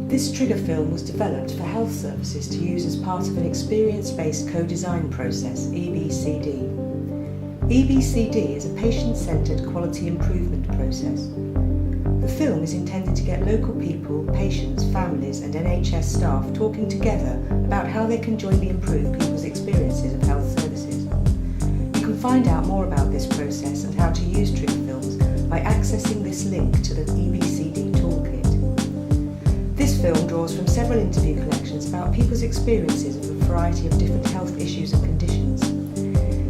This trigger film was developed for health services to use as part of an experience-based co-design process, EBCD. EBCD is a patient-centred quality improvement process. The film is intended to get local people, patients, families and NHS staff talking together about how they can jointly improve people's experiences of health services. You can find out more about this process and how to use trigger films by accessing this link to the EBCD toolkit. This film draws from several interview collections about people's experiences of a variety of different health issues and conditions.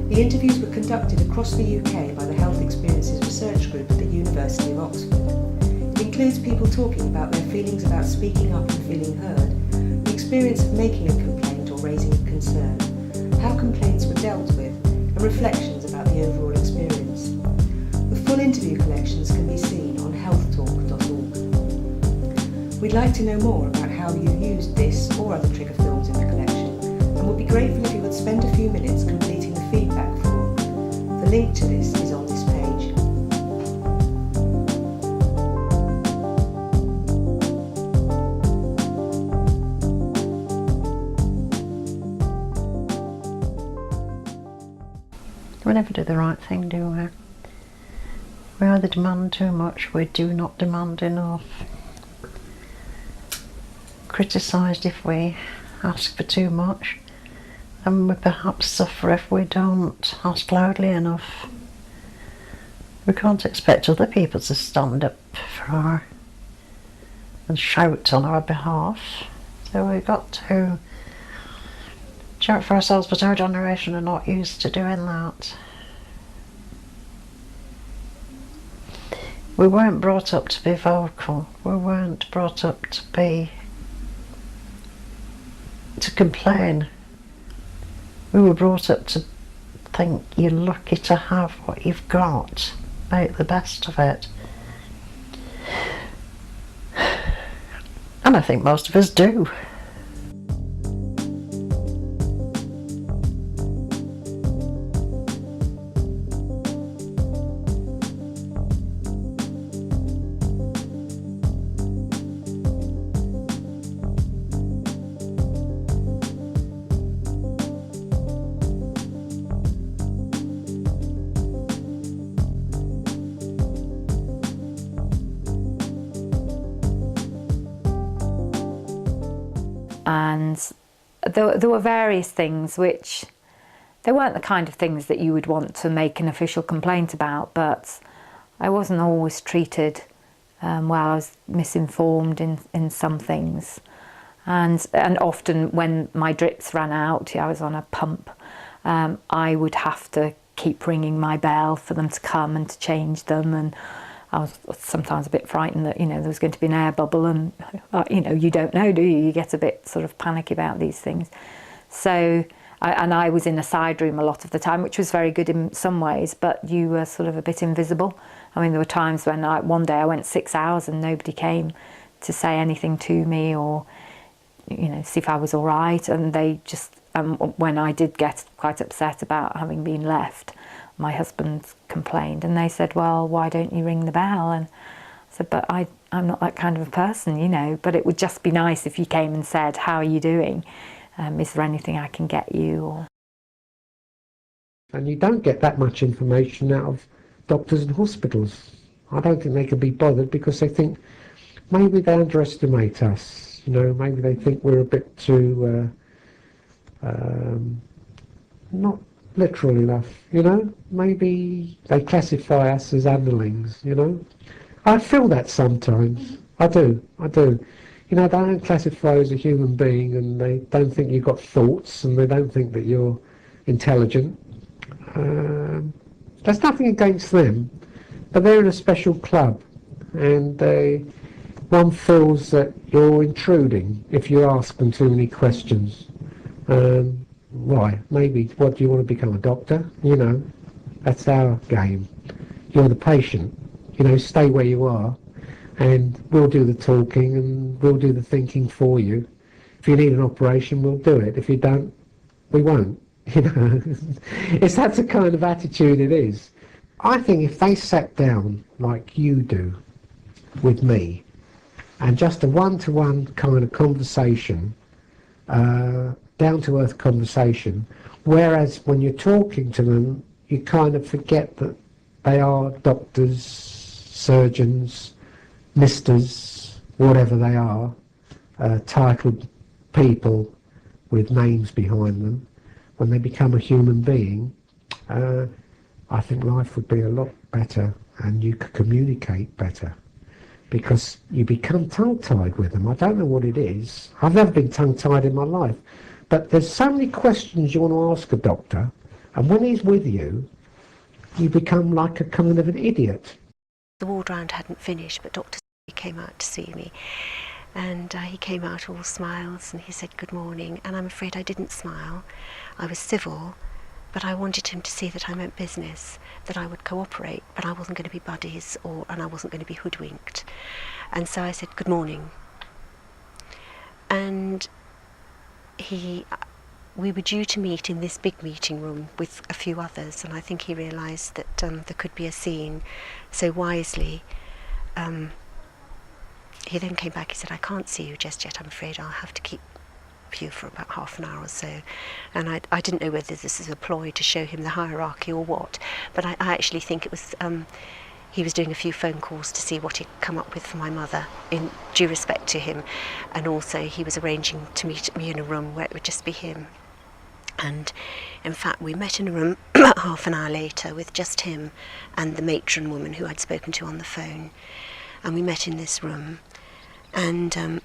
The interviews were conducted across the UK by the Health Experiences Research Group at the University of Oxford. It includes people talking about their feelings about speaking up and feeling heard, the experience of making a complaint or raising a concern, how complaints were dealt with, and reflections about the overall experience. The full interview collections can be seen on healthtalk.org. We'd like to know more about how you used this or other trigger films in the collection, and would be grateful if you would spend a few minutes completing the feedback form. The link to this is on this page. We never do the right thing, do we? We either demand too much, we do not demand enough. Criticised if we ask for too much, and we perhaps suffer if we don't ask loudly enough. We can't expect other people to stand up for our and shout on our behalf, so we've got to shout for ourselves, but our generation are not used to doing that. We weren't brought up to be vocal, we weren't brought up to complain. We were brought up to think you're lucky to have what you've got, make the best of it. And I think most of us do. And there were various things which, they weren't the kind of things that you would want to make an official complaint about, but I wasn't always treated well. I was misinformed in some things. And often when my drips ran out, I was on a pump, I would have to keep ringing my bell for them to come and to change them, and I was sometimes a bit frightened that, there was going to be an air bubble, and, you don't know, do you? You get a bit sort of panicky about these things. So, I was in a side room a lot of the time, which was very good in some ways, but you were sort of a bit invisible. I mean, there were times when one day I went 6 hours and nobody came to say anything to me or, see if I was all right. And they just, when I did get quite upset about having been left, my husband complained, and they said, well, why don't you ring the bell? And I said, but I'm not that kind of a person, but it would just be nice if you came and said, how are you doing? Is there anything I can get you? And you don't get that much information out of doctors and hospitals. I don't think they can be bothered, because they think maybe they underestimate us, maybe they think we're a bit too not literal enough, maybe they classify us as underlings, I feel that sometimes. I do. They don't classify you as a human being, and they don't think you've got thoughts, and they don't think that you're intelligent. There's nothing against them, but they're in a special club, and one feels that you're intruding if you ask them too many questions. Why? Maybe, what, do you want to become a doctor? That's our game. You're the patient. Stay where you are, and we'll do the talking and we'll do the thinking for you. If you need an operation, we'll do it. If you don't, we won't. It's that's the kind of attitude it is. I think if they sat down like you do with me and just a one-to-one kind of conversation, down-to-earth conversation, whereas when you're talking to them, you kind of forget that they are doctors, surgeons, misters, whatever they are, titled people with names behind them. When they become a human being, I think life would be a lot better and you could communicate better, because you become tongue-tied with them. I don't know what it is. I've never been tongue-tied in my life, but there's so many questions you want to ask a doctor, and when he's with you, you become like a kind of an idiot. The ward round hadn't finished, but Dr. came out to see me, and he came out all smiles, and he said good morning, and I'm afraid I didn't smile. I was civil, but I wanted him to see that I meant business, that I would cooperate, but I wasn't going to be buddies, and I wasn't going to be hoodwinked. And so I said good morning, and we were due to meet in this big meeting room with a few others, and I think he realised that there could be a scene. So wisely, he then came back. He said, I can't see you just yet, I'm afraid. I'll have to keep you for about half an hour or so. And I didn't know whether this is a ploy to show him the hierarchy or what, but I actually think it was he was doing a few phone calls to see what he'd come up with for my mother, in due respect to him, and also he was arranging to meet me in a room where it would just be him. And in fact we met in a room about half an hour later with just him and the matron woman who I'd spoken to on the phone, and we met in this room, and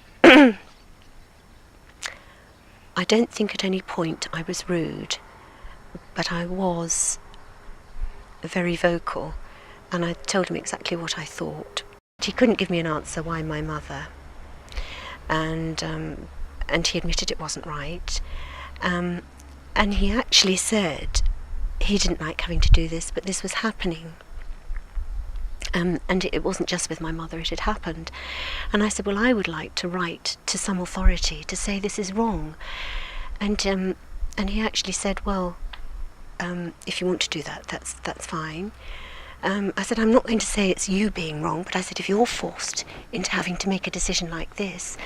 I don't think at any point I was rude, but I was very vocal, and I told him exactly what I thought. He couldn't give me an answer why my mother, and he admitted it wasn't right, and he actually said he didn't like having to do this, but this was happening. And it wasn't just with my mother, it had happened. And I said, well, I would like to write to some authority to say this is wrong. And he actually said, well, if you want to do that, that's fine. I said, I'm not going to say it's you being wrong, but I said, if you're forced into having to make a decision like this,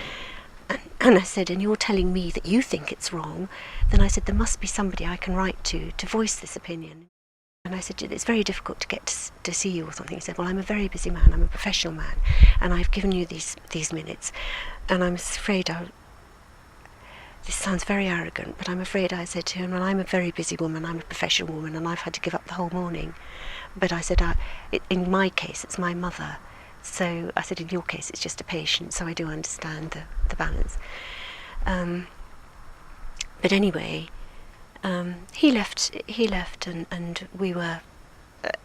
and I said, and you're telling me that you think it's wrong, then I said, there must be somebody I can write to voice this opinion. And I said, it's very difficult to get to see you or something. He said, well, I'm a very busy man, I'm a professional man, and I've given you these minutes, and I'm afraid this sounds very arrogant, but I'm afraid I said to him, well, I'm a very busy woman, I'm a professional woman, and I've had to give up the whole morning. But I said, in my case, it's my mother. So I said, in your case, it's just a patient, so I do understand the balance. But anyway, he left, and we were,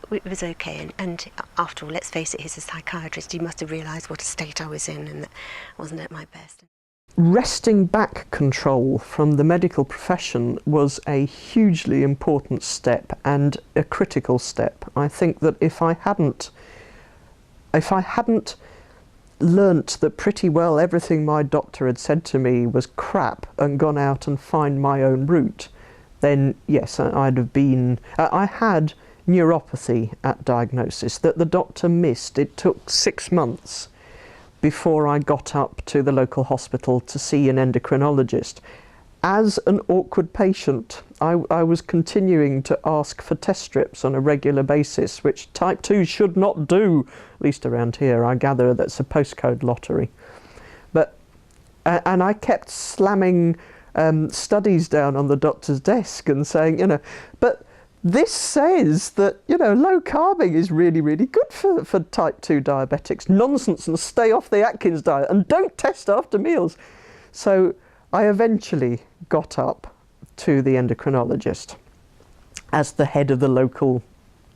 it was okay. And after all, let's face it, he's a psychiatrist. He must have realised what a state I was in and that I wasn't at my best. Wresting back control from the medical profession was a hugely important step and a critical step. I think that if I hadn't learnt that pretty well everything my doctor had said to me was crap and gone out and find my own route, then yes, I'd have been... I had neuropathy at diagnosis that the doctor missed. It took 6 months before I got up to the local hospital to see an endocrinologist. As an awkward patient, I was continuing to ask for test strips on a regular basis, which type 2 should not do, at least around here. I gather that's a postcode lottery. But and I kept slamming studies down on the doctor's desk and saying, but this says that, low carbing is really, really good for type 2 diabetics. Nonsense, and stay off the Atkins diet and don't test after meals. So I eventually got up to the endocrinologist as the head of the local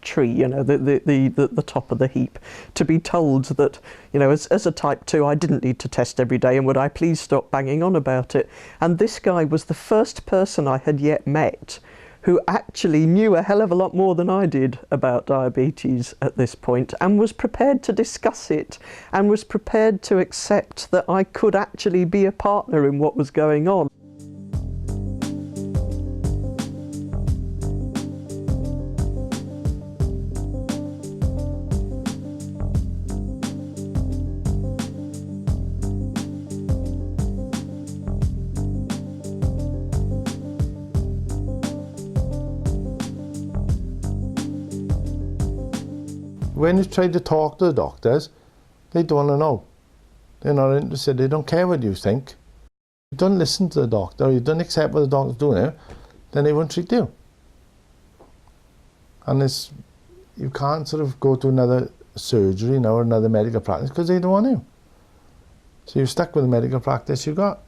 tree, the top of the heap, to be told that, as a type 2, I didn't need to test every day, and would I please stop banging on about it. And this guy was the first person I had yet met who actually knew a hell of a lot more than I did about diabetes at this point, and was prepared to discuss it, and was prepared to accept that I could actually be a partner in what was going on. when you try to talk to the doctors, they don't want to know. They're not interested. They don't care what you think. If you don't listen to the doctor, or you don't accept what the doctor's doing, then they won't treat you. And you can't sort of go to another surgery now or another medical practice because they don't want you. So you're stuck with the medical practice you got.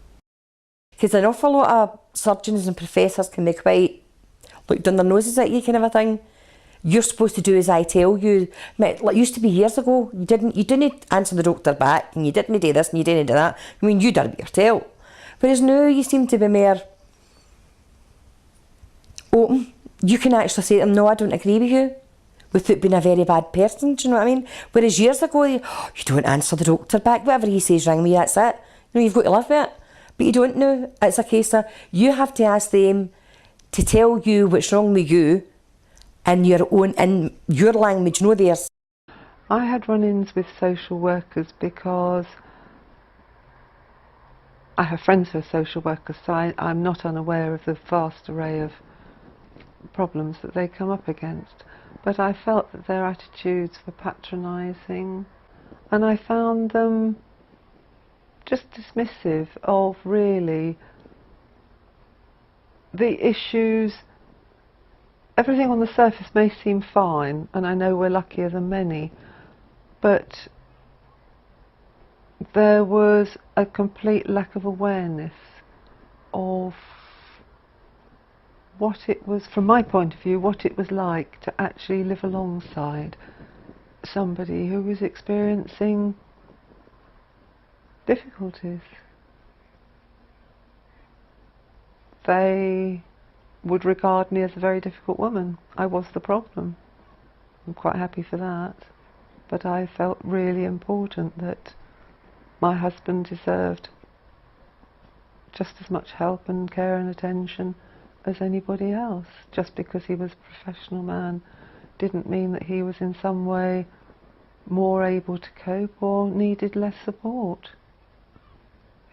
Because an awful lot of surgeons and professors can be quite look down their noses at you kind of a thing. You're supposed to do as I tell you. Like it used to be years ago, you didn't answer the doctor back, and you didn't do this and you didn't do that. I mean, you did it yourself. Whereas now you seem to be more open. You can actually say to them, no, I don't agree with you, without being a very bad person, do you know what I mean? Whereas years ago, you don't answer the doctor back, whatever he says, ring me, that's it. You know, you've got to live with it. But you don't know. It's a case of you have to ask them to tell you what's wrong with you in your language, no theirs. I had run-ins with social workers because I have friends who are social workers, so I'm not unaware of the vast array of problems that they come up against. But I felt that their attitudes were patronising, and I found them just dismissive of really the issues. Everything on the surface may seem fine, and I know we're luckier than many, but there was a complete lack of awareness of what it was, from my point of view, what it was like to actually live alongside somebody who was experiencing difficulties. They would regard me as a very difficult woman. I was the problem. I'm quite happy for that. But I felt really important that my husband deserved just as much help and care and attention as anybody else. Just because he was a professional man didn't mean that he was in some way more able to cope or needed less support.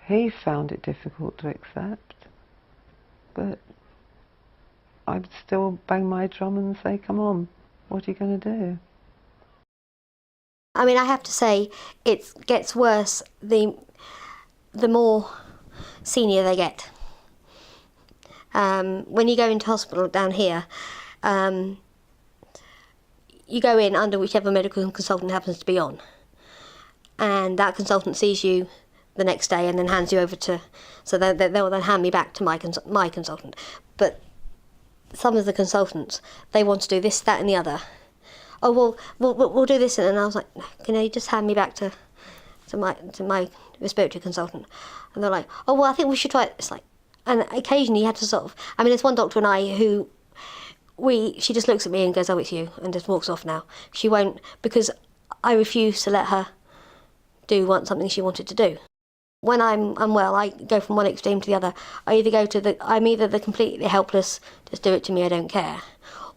He found it difficult to accept, but I'd still bang my drum and say, come on, what are you going to do? I mean, I have to say, it gets worse the more senior they get. When you go into hospital down here, you go in under whichever medical consultant happens to be on, and that consultant sees you the next day and then hands you over to, so they'll then hand me back to my consultant. But some of the consultants, they want to do this, that and the other. Oh, well, we'll do this, and I was like, no, can you just hand me back to my respiratory consultant? And they're like, oh, well, I think we should try it. It's like, and occasionally you have to sort of, I mean, there's one doctor and I who, she just looks at me and goes, oh, it's you, and just walks off now. She won't, because I refuse to let her do something she wanted to do. When I'm unwell, I go from one extreme to the other. I'm either the completely helpless, just do it to me, I don't care,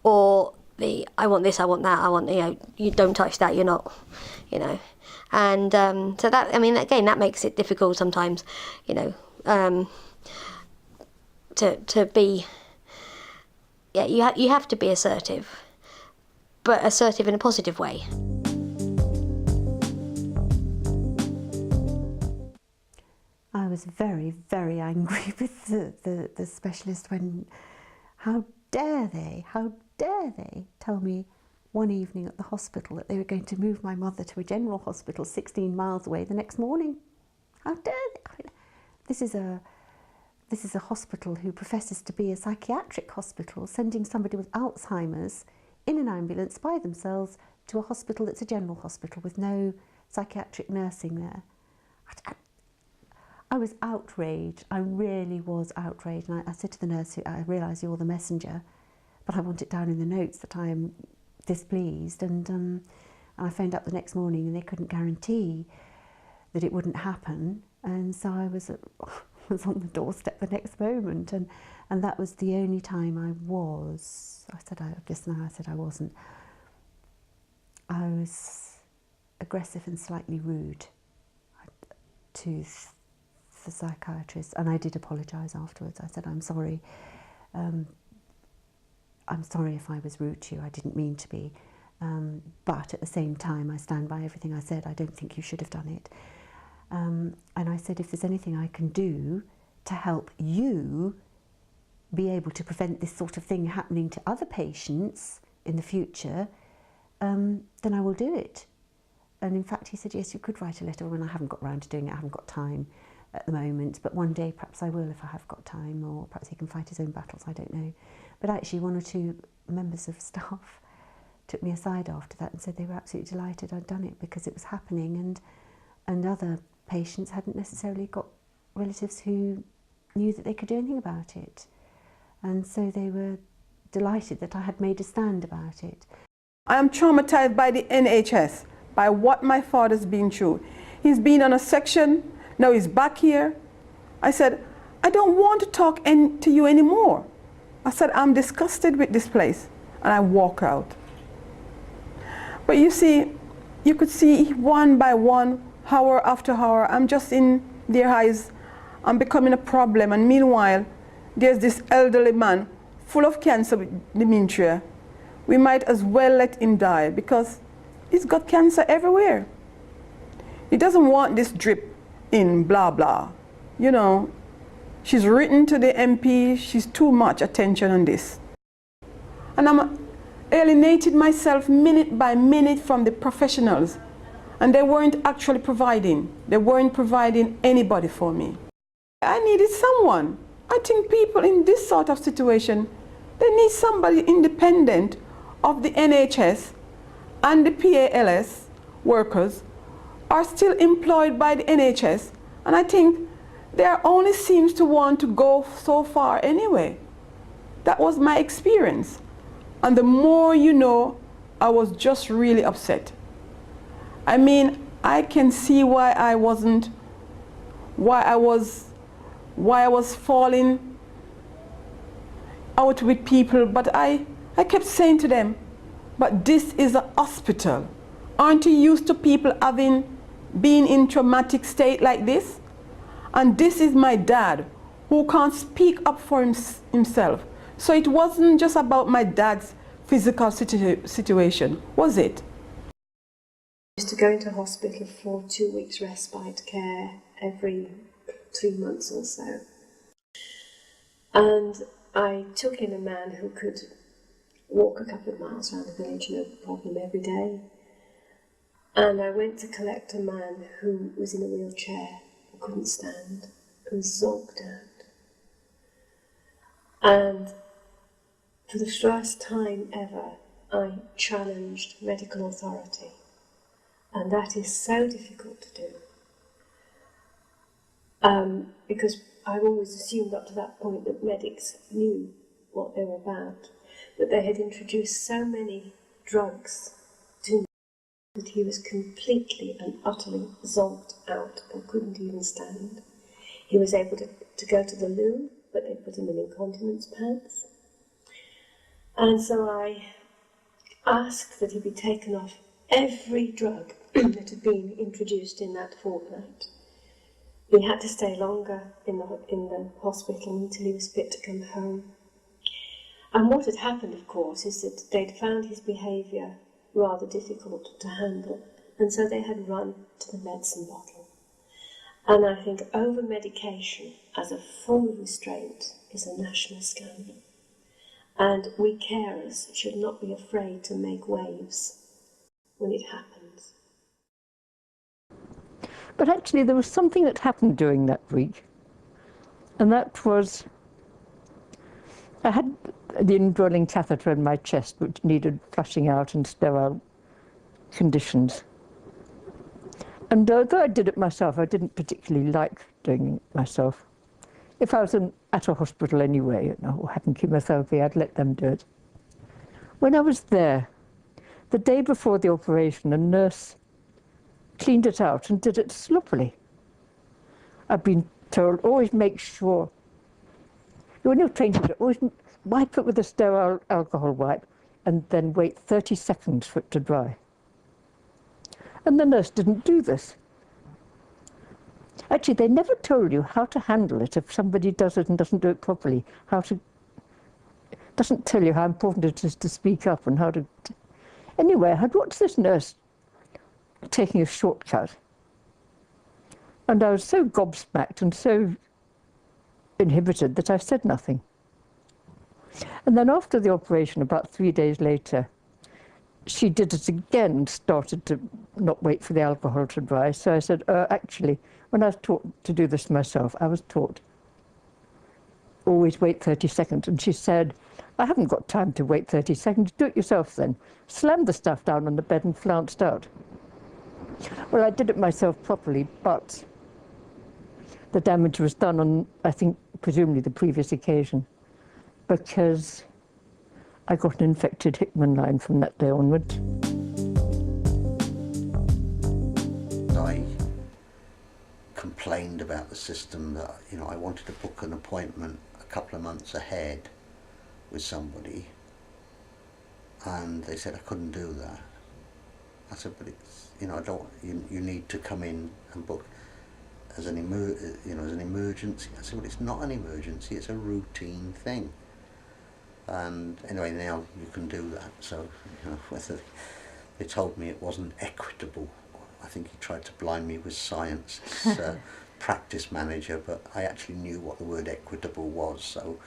or I want this, I want that, I want, you don't touch that, you're not, And so that, I mean, again, that makes it difficult sometimes, to be, you have to be assertive, but assertive in a positive way. I was very, very angry with the specialist when, how dare they tell me one evening at the hospital that they were going to move my mother to a general hospital 16 miles away the next morning. How dare they? This is a hospital who professes to be a psychiatric hospital, sending somebody with Alzheimer's in an ambulance by themselves to a hospital that's a general hospital with no psychiatric nursing there. I was outraged. I really was outraged. And I said to the nurse, I realise you're the messenger, but I want it down in the notes that I am displeased. And I phoned up the next morning and they couldn't guarantee that it wouldn't happen. And so I was on the doorstep the next moment. And that was the only time I was. I said I wasn't. I was aggressive and slightly rude to the psychiatrist, and I did apologise afterwards. I said, I'm sorry. I'm sorry if I was rude to you. I didn't mean to be. But at the same time, I stand by everything I said. I don't think you should have done it. And I said, if there's anything I can do to help you be able to prevent this sort of thing happening to other patients in the future, then I will do it. And in fact, he said, yes, you could write a letter. When I haven't got round to doing it, I haven't got time at the moment, but one day perhaps I will if I have got time, or perhaps he can fight his own battles, I don't know. But actually, one or two members of staff took me aside after that and said they were absolutely delighted I'd done it because it was happening, and other patients hadn't necessarily got relatives who knew that they could do anything about it. And so they were delighted that I had made a stand about it. I am traumatized by the NHS, by what my father's been through. He's been on a section, now he's back here. I said, I don't want to talk to you anymore. I said, I'm disgusted with this place, and I walk out. But you see, you could see one by one, hour after hour, I'm just in their eyes, I'm becoming a problem, and meanwhile, there's this elderly man full of cancer with dementia. We might as well let him die because he's got cancer everywhere. He doesn't want this drip in, blah, blah. You know, she's written to the MP, she's too much attention on this. And I'm alienated myself minute by minute from the professionals. And they weren't actually providing. They weren't providing anybody for me. I needed someone. I think people in this sort of situation, they need somebody independent of the NHS, and the PALS workers are still employed by the NHS, and I think they only seems to want to go so far anyway. That was my experience. And the more you know, I was just really upset. I mean, I can see why I was falling out with people, but I kept saying to them, but this is a hospital. Aren't you used to people being in traumatic state like this? And this is my dad, who can't speak up for himself. So it wasn't just about my dad's physical situation, was it? I used to go into hospital for 2 weeks respite care every 3 months or so. And I took in a man who could walk a couple of miles around the village, no problem, every day. And I went to collect a man who was in a wheelchair, who couldn't stand, who was zonked out. And for the first time ever, I challenged medical authority. And that is so difficult to do. Because I've always assumed up to that point that medics knew what they were about, that they had introduced so many drugs to me that he was completely and utterly zonked out and couldn't even stand. He was able to go to the loo, but they put him in incontinence pads. And so I asked that he be taken off every drug that had been introduced in that fortnight. He had to stay longer in the hospital until he was fit to come home. And what had happened, of course, is that they'd found his behaviour rather difficult to handle, and so they had run to the medicine bottle. And I think over-medication as a form of restraint is a national scandal. And we carers should not be afraid to make waves when it happens. But actually there was something that happened during that week, and that was I had the indwelling catheter in my chest which needed flushing out in sterile conditions. And although I did it myself, I didn't particularly like doing it myself. If I was at a hospital anyway, you know, or having chemotherapy, I'd let them do it. When I was there, the day before the operation, a nurse cleaned it out and did it sloppily. I've been told, always make sure, when you're trained to do it, always wipe it with a sterile alcohol wipe and then wait 30 seconds for it to dry. And the nurse didn't do this. Actually, they never told you how to handle it if somebody does it and doesn't do it properly. Doesn't tell you how important it is to speak up and how to. Anyway, I had watched this nurse taking a shortcut, and I was so gobsmacked and so inhibited that I said nothing. And then after the operation, about 3 days later, she did it again, started to not wait for the alcohol to dry. So I said, actually, when I was taught to do this myself, I was taught, always wait 30 seconds. And she said, I haven't got time to wait 30 seconds. Do it yourself then. Slammed the stuff down on the bed and flounced out. Well, I did it myself properly, but the damage was done on, I think, presumably the previous occasion, because I got an infected Hickman line from that day onwards. I complained about the system that, I wanted to book an appointment a couple of months ahead with somebody, and they said I couldn't do that. I said, but it's, I don't. You need to come in and book as an as an emergency. I said, well, it's not an emergency. It's a routine thing. And anyway, now you can do that. So, whether they told me it wasn't equitable, I think he tried to blind me with science. It's, practice manager, but I actually knew what the word equitable was. So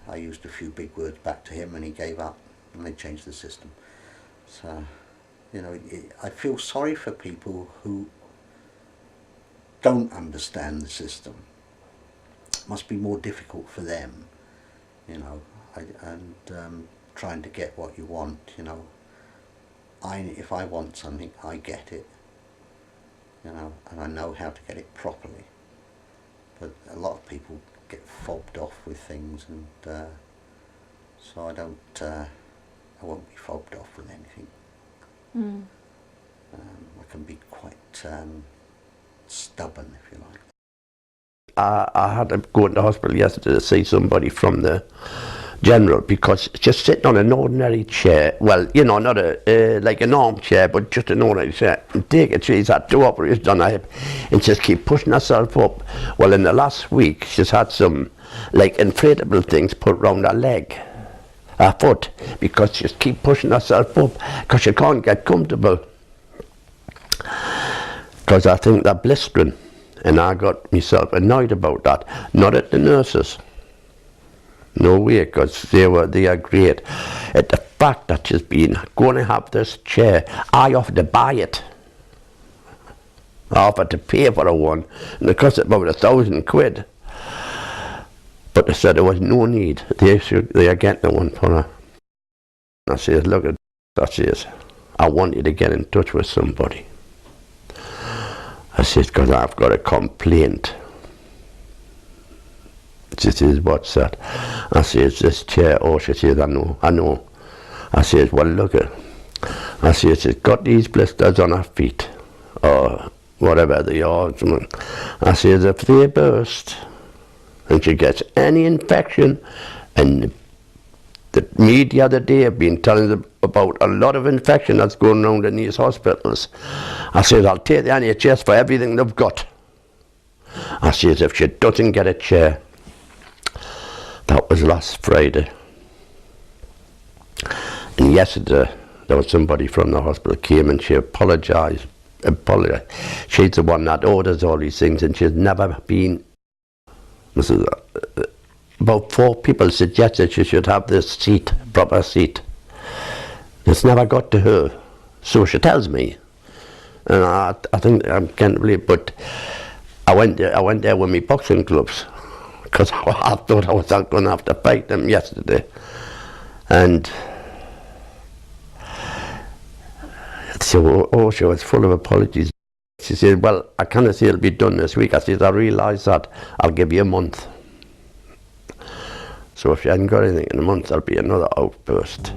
I used a few big words back to him, and he gave up, and they changed the system. So, I feel sorry for people who don't understand the system. It must be more difficult for them, trying to get what you want, if I want something, I get it, and I know how to get it properly. But a lot of people get fobbed off with things, and so I won't be fobbed off with anything. I can be quite stubborn, if you like. I had to go into hospital yesterday to see somebody from the general, because just sitting on an ordinary chair, well, not like an armchair, but just an ordinary chair, and take it, she's had 2 operations on her hip, and just keep pushing herself up. Well, in the last week, she's had some, like, inflatable things put round her leg, her foot, because she just keep pushing herself up, because she can't get comfortable. Because I think they're blistering, and I got myself annoyed about that. Not at the nurses, no way, because they are great. At the fact that she's been going to have this chair, I offered to buy it. I offered to pay for one, and it cost about £1,000. But they said there was no need. They are getting one for her. I said, look at that, says, I want you to get in touch with somebody. I said, because I've got a complaint. She says, what's that? I says, this chair. Oh, she says, I know. I says, well, look at. I says, she's got these blisters on her feet, or whatever they are. I says, if they burst, and she gets any infection, and the media the day have been telling them about a lot of infection that's going around in these hospitals. I says, I'll take the NHS for everything they've got. I says, if she doesn't get a chair. That was last Friday. And yesterday, there was somebody from the hospital came and she apologised. She's the one that orders all these things, and she's never been. About 4 people suggested she should have this seat, proper seat. It's never got to her, so she tells me. And I think I can't believe, but I went there with my boxing gloves, because I thought I was not going to have to fight them yesterday. And so, she was full of apologies. She said, well, I can't say it'll be done this week. I said, I realise that. I'll give you a month. So if she hasn't got anything in a month, there'll be another outburst.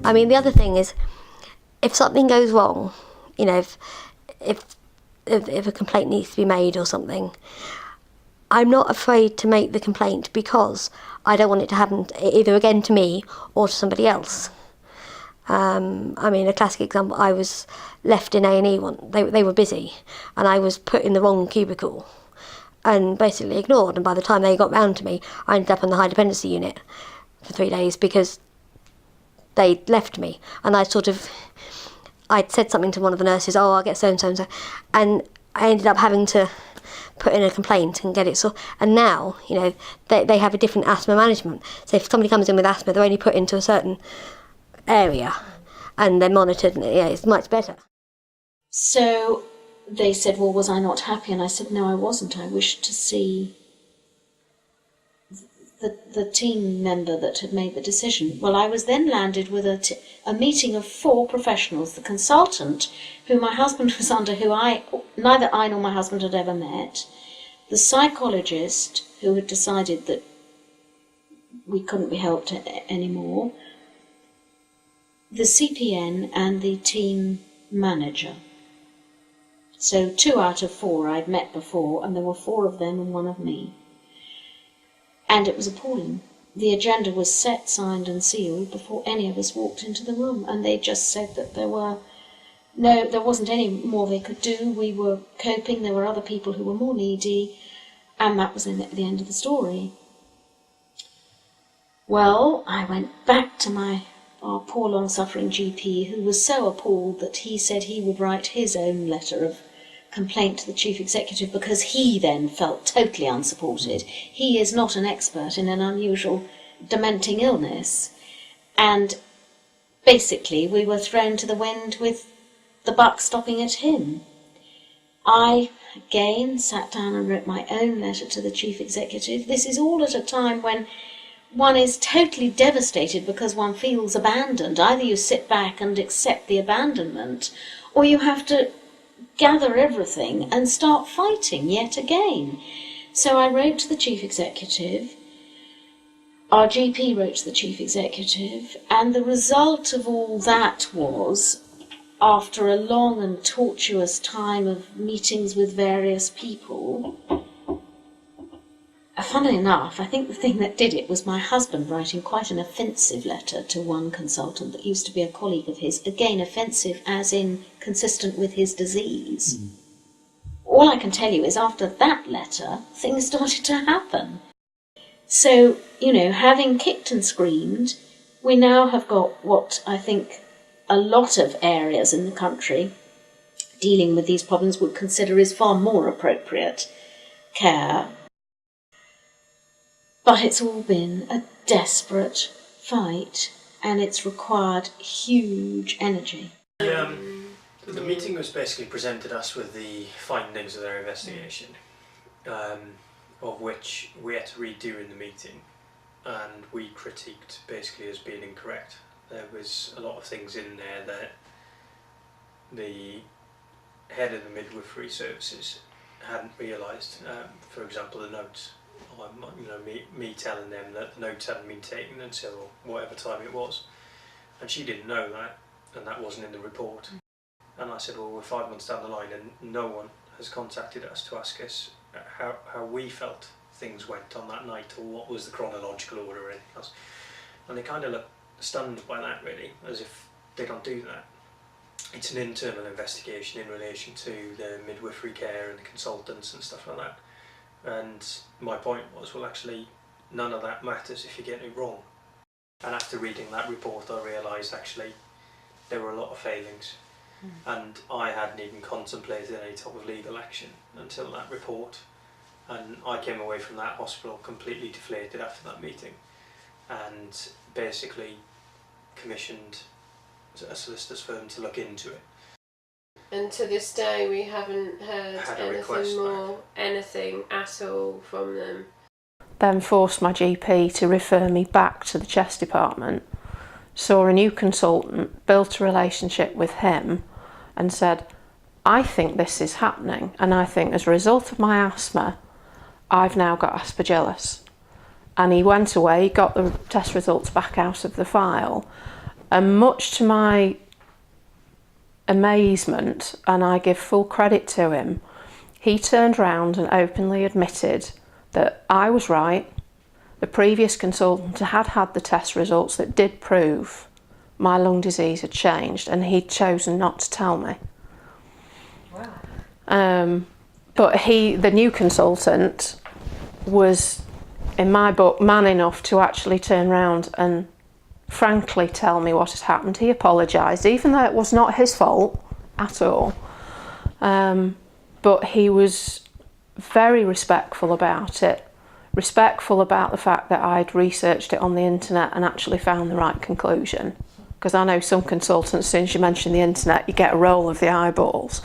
I mean, the other thing is, if something goes wrong, if if a complaint needs to be made or something, I'm not afraid to make the complaint because I don't want it to happen either again to me or to somebody else. I mean, a classic example, I was left in A&E they were busy, and I was put in the wrong cubicle and basically ignored, and by the time they got round to me, I ended up in the high dependency unit for 3 days because they left me, and I'd said something to one of the nurses, oh, I'll get so and so and so, and I ended up having to put in a complaint and get it and now, you know, they have a different asthma management. So if somebody comes in with asthma, they're only put into a certain area and they're monitored, and it's much better. So they said, well, was I not happy? And I said, no, I wasn't. I wished to see the team member that had made the decision. Well, I was then landed with a meeting of 4 professionals, the consultant, who my husband was under, who neither I nor my husband had ever met, the psychologist who had decided that we couldn't be helped anymore, the CPN, and the team manager. So 2 out of 4 I'd met before, and there were 4 of them and 1 of me. And it was appalling. The agenda was set, signed and sealed before any of us walked into the room, and they just said that there wasn't any more they could do. We were coping, there were other people who were more needy, and that was the end of the story. Well, I went back to our poor long-suffering GP, who was so appalled that he said he would write his own letter of complaint to the chief executive, because he then felt totally unsupported. He is not an expert in an unusual dementing illness, and basically we were thrown to the wind with the buck stopping at him. I again sat down and wrote my own letter to the chief executive. This is all at a time when one is totally devastated because one feels abandoned. Either you sit back and accept the abandonment, or you have to gather everything and start fighting yet again. So I wrote to the chief executive, our GP wrote to the chief executive, and the result of all that was, after a long and tortuous time of meetings with various people, funnily enough, I think the thing that did it was my husband writing quite an offensive letter to one consultant that used to be a colleague of his. Again, offensive as in consistent with his disease. All I can tell you is after that letter, things started to happen. So, you know, having kicked and screamed, we now have got what I think a lot of areas in the country dealing with these problems would consider is far more appropriate care. But it's all been a desperate fight, and it's required huge energy. The meeting was basically presented us with the findings of their investigation, of which we had to redo in the meeting, and we critiqued basically as being incorrect. There was a lot of things in there that the head of the midwifery services hadn't realised. For example, the notes. You know, me telling them that the notes hadn't been taken until whatever time it was, and she didn't know that, and that wasn't in the report. And I said, well, we're 5 months down the line and no one has contacted us to ask us how we felt things went on that night, or what was the chronological order or anything else. And they kind of looked stunned by that, really, as if they don't do that. It's an internal investigation in relation to the midwifery care and the consultants and stuff like that. And my point was, well, actually, none of that matters if you get it wrong. And after reading that report, I realised actually there were a lot of failings, and I hadn't even contemplated any type of legal action until that report. And I came away from that hospital completely deflated after that meeting, and basically commissioned a solicitor's firm to look into it. And to this day we haven't heard anything at all from them. Then forced my GP to refer me back to the chest department, saw a new consultant, built a relationship with him and said, I think this is happening, and I think as a result of my asthma I've now got aspergillus. And he went away, got the test results back out of the file, and much to my amazement, and I give full credit to him, he turned round and openly admitted that I was right. The previous consultant had had the test results that did prove my lung disease had changed, and he'd chosen not to tell me. Wow. But the new consultant, was, in my book, man enough to actually turn round and frankly tell me what had happened. He apologised, even though it was not his fault at all. But he was very respectful about it, respectful about the fact that I'd researched it on the internet and actually found the right conclusion. Because I know some consultants, as soon as you mention the internet, you get a roll of the eyeballs.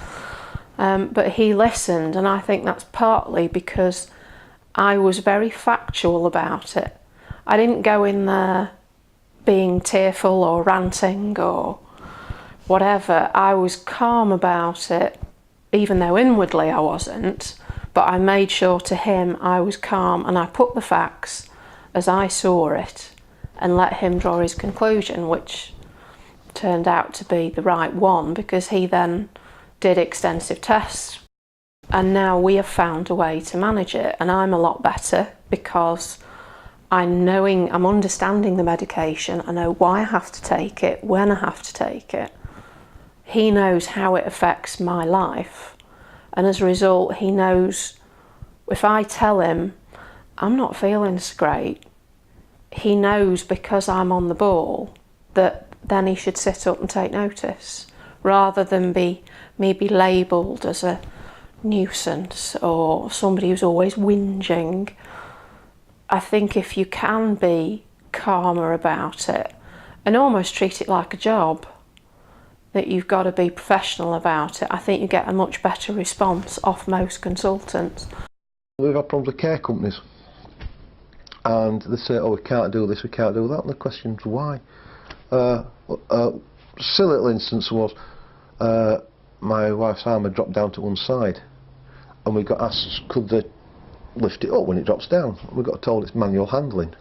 But he listened, and I think that's partly because I was very factual about it. I didn't go in there being tearful or ranting or whatever. I was calm about it, even though inwardly I wasn't, but I made sure to him I was calm, and I put the facts as I saw it and let him draw his conclusion, which turned out to be the right one, because he then did extensive tests, and now we have found a way to manage it, and I'm a lot better because I'm understanding the medication. I know why I have to take it, when I have to take it. He knows how it affects my life, and as a result he knows if I tell him I'm not feeling so great, he knows because I'm on the ball that then he should sit up and take notice, rather than be labelled as a nuisance or somebody who's always whinging. I think if you can be calmer about it and almost treat it like a job, that you've got to be professional about it, I think you get a much better response off most consultants. We've had problems with care companies, and they say, oh, we can't do this, we can't do that, and the question's why. Silly little instance was my wife's arm had dropped down to one side, and we got asked could they lift it up when it drops down. We got told it's manual handling.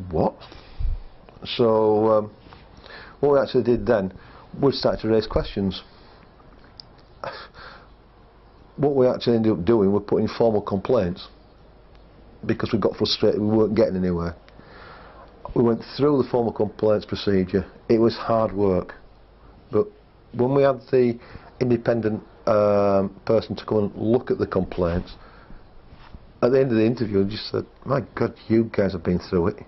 What? So what we actually did then, we started to raise questions. What we actually ended up doing, we put in formal complaints because we got frustrated, we weren't getting anywhere. We went through the formal complaints procedure. It was hard work, but when we had the independent person to come and look at the complaints, at the end of the interview, I just said, my God, you guys have been through it.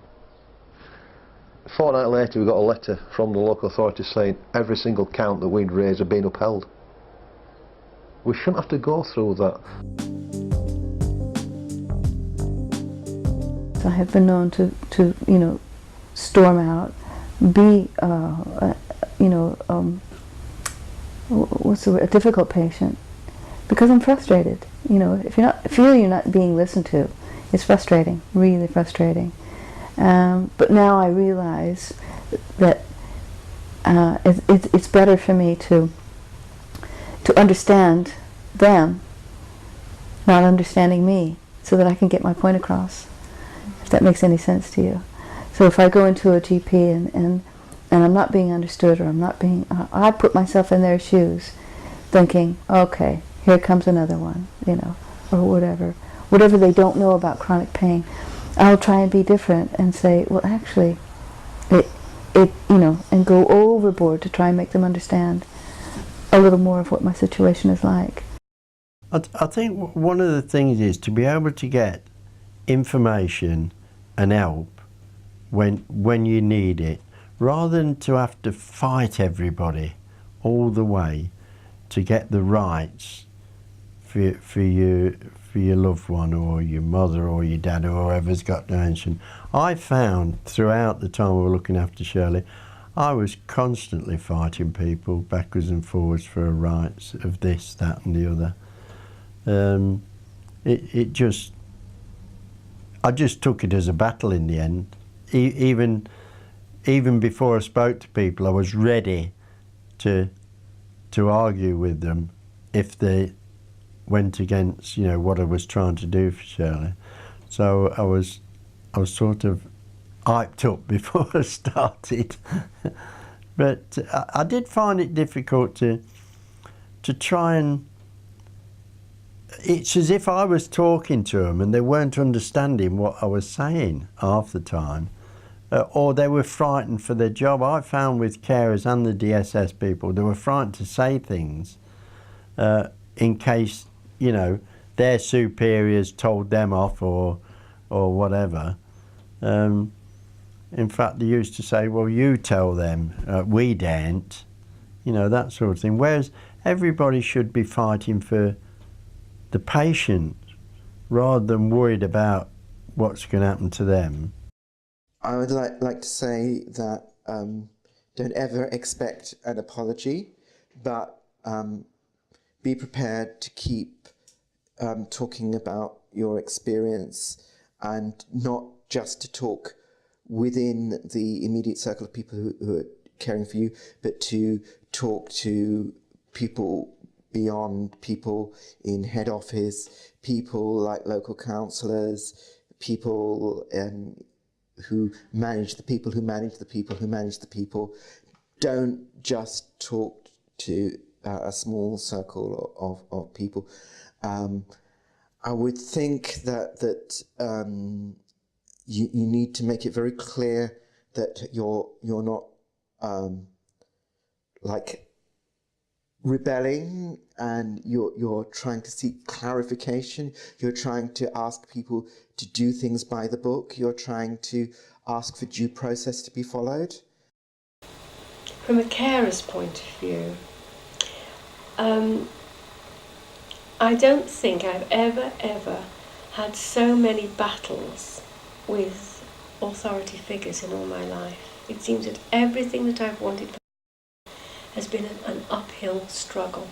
A fortnight later, we got a letter from the local authority saying every single count that we'd raised had been upheld. We shouldn't have to go through that. I have been known to storm out, be, what's the word, a difficult patient, because I'm frustrated. If you feel you're not being listened to, it's frustrating, really frustrating. But now I realize that it's better for me to understand them, not understanding me, so that I can get my point across, if that makes any sense to you. So if I go into a GP and I'm not being understood, or I'm not being, I put myself in their shoes, thinking, okay, here comes another one, or whatever they don't know about chronic pain. I'll try and be different and say, well, actually, and go overboard to try and make them understand a little more of what my situation is like. I think one of the things is to be able to get information and help when you need it, rather than to have to fight everybody all the way to get the rights for your loved one, or your mother, or your dad, or whoever's got dementia. I found throughout the time we were looking after Shirley, I was constantly fighting people backwards and forwards for rights of this, that and the other. I just took it as a battle in the end. Even before I spoke to people, I was ready to argue with them if they went against what I was trying to do for Shirley. So I was sort of hyped up before I started. But I did find it difficult to try and... It's as if I was talking to them and they weren't understanding what I was saying half the time, or they were frightened for their job. I found with carers and the DSS people, they were frightened to say things in case, you know, their superiors told them off or whatever. In fact, they used to say, well, you tell them, we daren't, you know, that sort of thing. Whereas everybody should be fighting for the patient rather than worried about what's going to happen to them. I would like to say that don't ever expect an apology, but be prepared to keep talking about your experience, and not just to talk within the immediate circle of people who are caring for you, but to talk to people beyond, people in head office, people like local councillors, people who manage the people who manage the people who manage the people. Don't just talk to a small circle of people. I would think that you need to make it very clear that you're not like rebelling, and you're trying to seek clarification. You're trying to ask people to do things by the book. You're trying to ask for due process to be followed. From a carer's point of view, I don't think I've ever had so many battles with authority figures in all my life. It seems that everything that I've wanted has been an uphill struggle.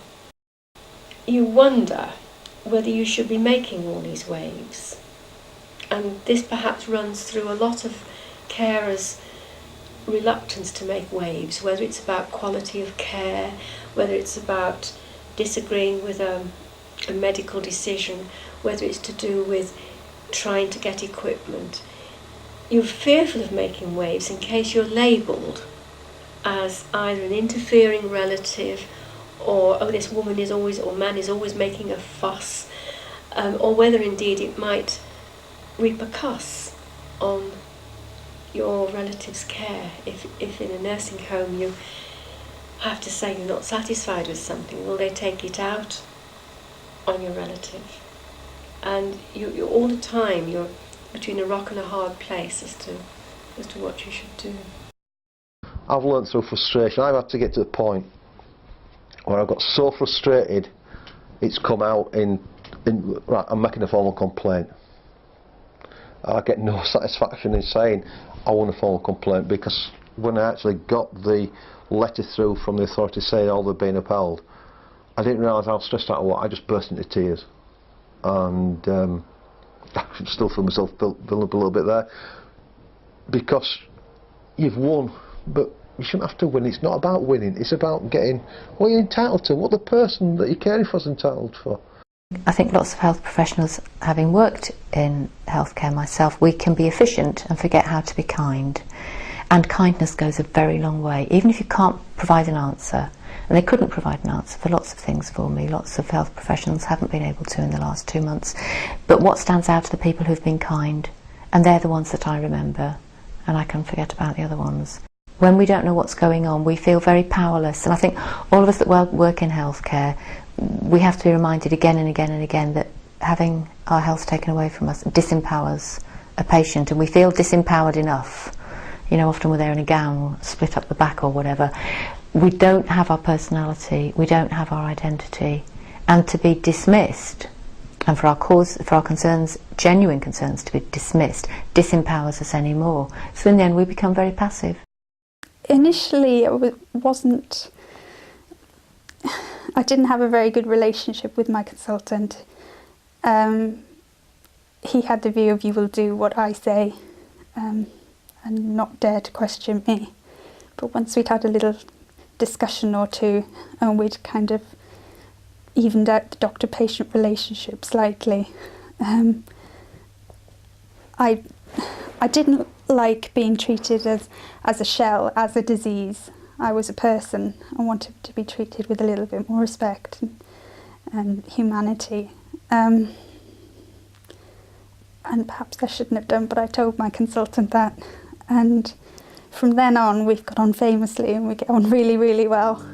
You wonder whether you should be making all these waves. And this perhaps runs through a lot of carers' reluctance to make waves, whether it's about quality of care, whether it's about disagreeing with a medical decision, whether it's to do with trying to get equipment. You're fearful of making waves in case you're labelled as either an interfering relative, or oh, this woman is always, or man is always making a fuss, or whether indeed it might repercuss on your relative's care. If in a nursing home you have to say you're not satisfied with something, will they take it out on your relative? And you all the time you're between a rock and a hard place as to what you should do. I've learned through frustration. I've had to get to the point where I've got so frustrated it's come out in right, I'm making a formal complaint. I get no satisfaction in saying I want a formal complaint, because when I actually got the letter through from the authority saying all they've been upheld, I didn't realise how stressed out I was. I just burst into tears, and I can still feel myself build up a little bit there, because you've won, but you shouldn't have to win. It's not about winning, it's about getting what you're entitled to, what the person that you're caring for is entitled for. I think lots of health professionals, having worked in healthcare myself, we can be efficient and forget how to be kind. And kindness goes a very long way, even if you can't provide an answer. And they couldn't provide an answer for lots of things for me. Lots of health professionals haven't been able to in the last 2 months. But what stands out are the people who've been kind, and they're the ones that I remember, and I can forget about the other ones. When we don't know what's going on, we feel very powerless, and I think all of us that work in healthcare, we have to be reminded again and again and again that having our health taken away from us disempowers a patient, and we feel disempowered enough. You know, often we're there in a gown, split up the back or whatever. We don't have our personality, we don't have our identity, and to be dismissed, and for our concerns, genuine concerns, to be dismissed, disempowers us anymore. So in the end we become very passive. Initially I didn't have a very good relationship with my consultant. He had the view of, you will do what I say, and not dare to question me. But once we'd had a little discussion or two, and we'd kind of evened out the doctor-patient relationship slightly, I didn't like being treated as a shell, as a disease. I was a person and wanted to be treated with a little bit more respect and humanity. And perhaps I shouldn't have done, but I told my consultant that. And from then on, we've got on famously and we get on really, really well.